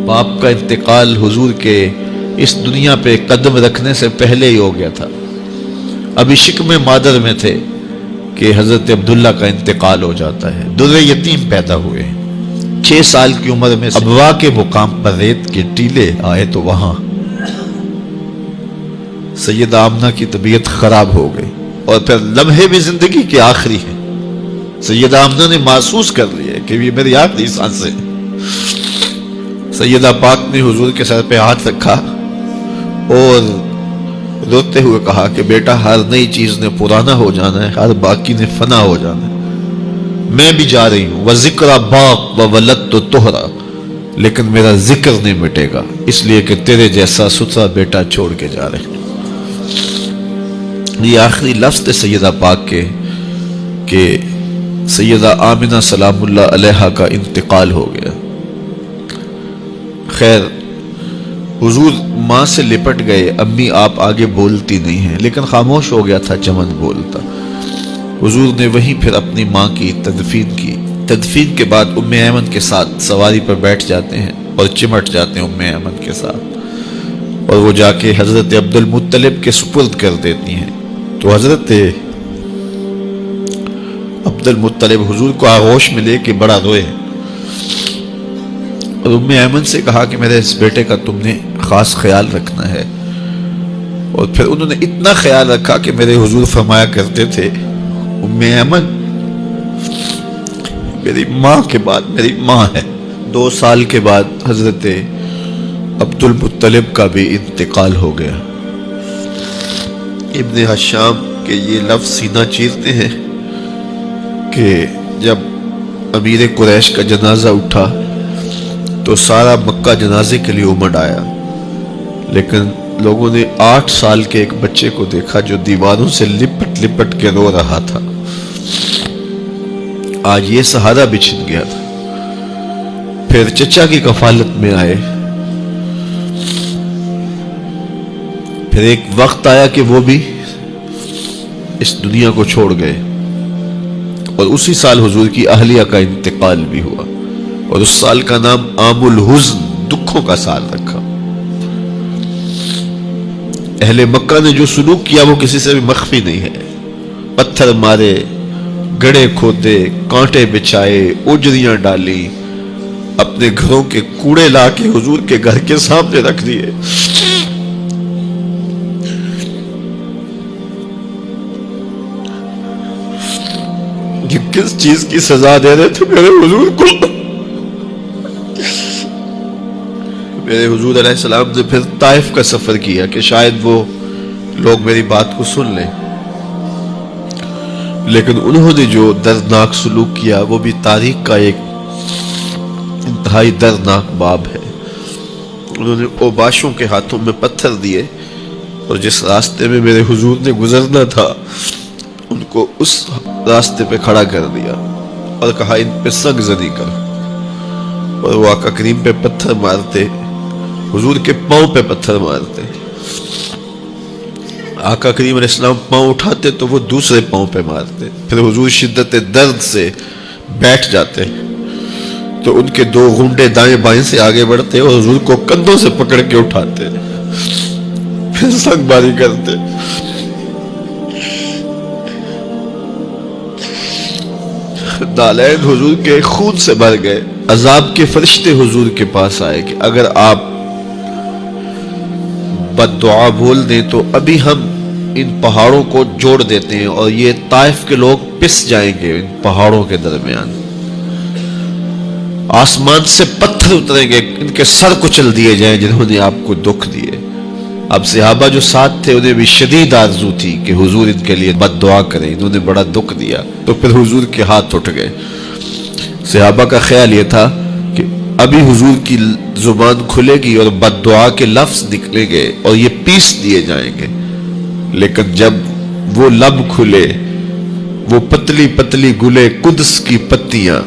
باپ کا انتقال حضور کے اس دنیا پہ قدم رکھنے سے پہلے ہی ہو گیا تھا. ابھی شکم مادر میں تھے کہ حضرت عبداللہ کا انتقال ہو جاتا ہے. در یتیم پیدا ہوئے. 6 سال کی عمر میں ابوا کے مقام پر ریت کے ٹیلے آئے تو وہاں سیدہ آمنہ کی طبیعت خراب ہو گئی، اور پھر لمحے بھی زندگی کے آخری ہیں. سیدہ آمنہ نے محسوس کر لیا کہ یہ میری آخری سانسیں. سیدہ پاک نے حضور کے سر پہ ہاتھ رکھا اور روتے ہوئے کہا کہ بیٹا، ہر نئی چیز نے پرانا ہو جانا ہے، ہر باقی نے فنا ہو جانا ہے. میں بھی جا رہی ہوں. وَذِكْرَ بَاق وَوَلَدْتُ طُهْرًا، لیکن میرا ذکر نہیں مٹے گا، اس لیے کہ تیرے جیسا ستھرا بیٹا چھوڑ کے جا رہے ہیں. یہ آخری لفظ تھے سیدہ پاک کے کہ سیدہ آمنہ سلام اللہ علیہا کا انتقال ہو گیا. خیر، حضور ماں سے لپٹ گئے. امی آپ آگے بولتی نہیں ہیں، لیکن خاموش ہو گیا تھا چمن بولتا. حضور نے وہیں پھر اپنی ماں کی تدفین کی. تدفین کے بعد ام ایمن کے ساتھ سواری پر بیٹھ جاتے ہیں اور چمٹ جاتے ہیں ام ایمن کے ساتھ، اور وہ جا کے حضرت عبد المطلب کے سپرد کر دیتی ہیں. تو حضرت عبد المطلب حضور کو آغوش میں لے کے بڑا روئے اور ام ایمن سے کہا کہ میرے اس بیٹے کا تم نے خاص خیال رکھنا ہے. اور پھر انہوں نے اتنا خیال رکھا کہ میرے حضور فرمایا کرتے تھے، ام ایمن میری ماں کے بعد میری ماں ہے. 2 سال کے بعد حضرت عبد المطلب کا بھی انتقال ہو گیا. ابن حشام کے یہ لفظ سینہ چیرتے ہیں کہ جب امیر قریش کا جنازہ اٹھا تو سارا مکہ جنازے کے لیے امڑ آیا، لیکن لوگوں نے 8 سال کے ایک بچے کو دیکھا جو دیواروں سے لپٹ لپٹ کے رو رہا تھا. آج یہ سہارا بچھن گیا تھا. پھر چچا کی کفالت میں آئے. پھر ایک وقت آیا کہ وہ بھی اس دنیا کو چھوڑ گئے، اور اسی سال حضور کی اہلیہ کا انتقال بھی ہوا، اور اس سال کا نام عام الحزن، دکھوں کا سال رکھا. اہل مکہ نے جو سلوک کیا وہ کسی سے بھی مخفی نہیں ہے. پتھر مارے، گڑھے کھودے، کانٹے بچھائے، اجریاں ڈالی، اپنے گھروں کے کوڑے لا کے حضور کے گھر کے سامنے رکھ دیے. یہ کس چیز کی سزا دے رہے تھے میرے حضور کو؟ میرے حضور علیہ السلام نے پھر طائف کا سفر کیا کہ شاید وہ لوگ میری بات کو سن لیں، لیکن انہوں نے جو دردناک سلوک کیا وہ بھی تاریخ کا ایک انتہائی دردناک باب ہے. انہوں نے اوباشوں کے ہاتھوں میں پتھر دیے، اور جس راستے میں میرے حضور نے گزرنا تھا ان کو اس راستے پہ کھڑا کر دیا اور کہا ان پہ سنگ زنی کر. اور وہ آقا کریم پہ پتھر مارتے، حضور کے پاؤں پہ پتھر مارتے. آقا کریم علیہ السلام پاؤں اٹھاتے تو وہ دوسرے پاؤں پہ مارتے. پھر حضور شدت درد سے بیٹھ جاتے تو ان کے 2 گھنٹے دائیں بائیں سے آگے بڑھتے اور حضور کو کندھوں سے پکڑ کے اٹھاتے، پھر سنگ باری کرتے. نالین حضور کے خون سے بھر گئے. عذاب کے فرشتے حضور کے پاس آئے کہ اگر آپ بد دعا بول دیں تو ابھی ہم ان پہاڑوں کو جوڑ دیتے ہیں اور یہ طائف کے لوگ پس جائیں گے. ان پہاڑوں کے درمیان آسمان سے پتھر اتریں گے، ان کے سر کچل دیے جائیں جنہوں نے آپ کو دکھ دیے. اب صحابہ جو ساتھ تھے انہیں بھی شدید آرزو تھی کہ حضور ان کے لیے بد دعا کریں، انہوں نے بڑا دکھ دیا. تو پھر حضور کے ہاتھ اٹھ گئے. صحابہ کا خیال یہ تھا کہ ابھی حضور کی زبان کھلے گی اور بد دعا کے لفظ نکلیں گے اور یہ پیس دیے جائیں گے. لیکن جب وہ لب کھلے، وہ پتلی پتلی گلے قدس کی پتیاں،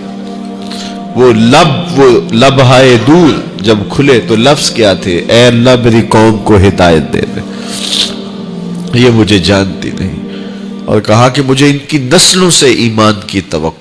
وہ لبہائے دور جب کھلے تو لفظ کیا تھے؟ اے اللہ میری قوم کو ہدایت دے دے، یہ مجھے جانتی نہیں. اور کہا کہ مجھے ان کی نسلوں سے ایمان کی توقع